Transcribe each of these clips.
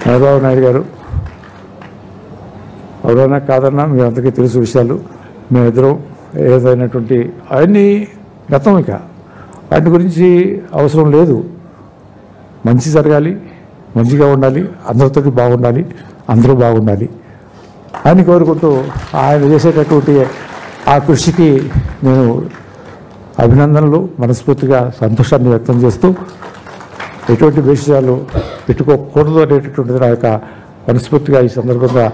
చంద్రబాబు నాయుడు గారు ఎవరైనా కాదన్నా మీ అందరికీ తెలుసు విషయాలు. మేమిద్దరం ఏదైనటువంటి అవన్నీ గతం, ఇక వాటి గురించి అవసరం లేదు. మంచి జరగాలి, మంచిగా ఉండాలి, అందరితో బాగుండాలి, అందరూ బాగుండాలి అని కోరుకుంటూ ఆయన చేసేటటువంటి ఆ కృషికి నేను అభినందనలు, మనస్ఫూర్తిగా సంతోషాన్ని వ్యక్తం చేస్తూ ఎటువంటి విషయాలు పెట్టుకోకూడదు అనేటటువంటిది నా యొక్క మనస్ఫూర్తిగా ఈ సందర్భంగా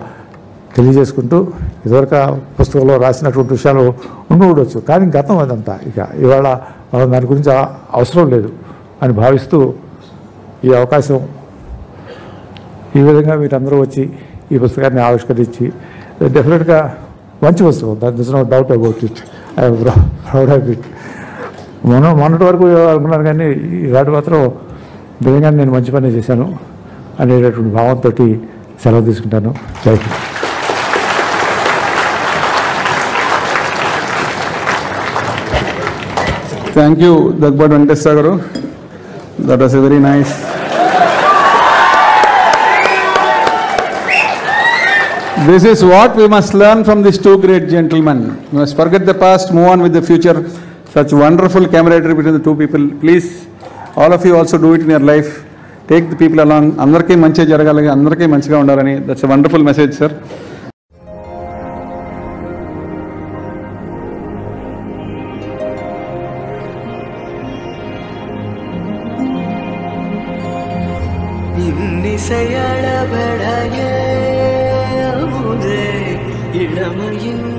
తెలియజేసుకుంటూ, ఇదివరకు పుస్తకంలో రాసినటువంటి విషయాలు ఉండవచ్చు, కానీ గతం అదంతా. ఇక ఇవాళ మనం దాని గురించి అవసరం లేదు అని భావిస్తూ ఈ అవకాశం ఈ విధంగా మీరందరూ వచ్చి ఈ పుస్తకాన్ని ఆవిష్కరించి, డెఫినెట్గా మంచి పుస్తకం, దాని no doubt about it. I proud of it. మొన్నటి వరకు అనుకున్నాను, కానీ ఈనాడు మాత్రం నిజంగా నేను మంచి పని చేశాను అనేటటువంటి భావంతో సెలవు తీసుకుంటాను. జై Hind. Thank you, Dagbad Venkateswara garu. That was a very nice. This is what we must learn from these two great gentlemen. We must forget the past, move on with the future. Such wonderful camaraderie between the two people. Please, all of you also do it in your life. Take the people along. Andarki manchi jaragalagi, andarki manchiga undarani. That's a wonderful message, sir. இன்னிசையள படைய முதே இளமையின்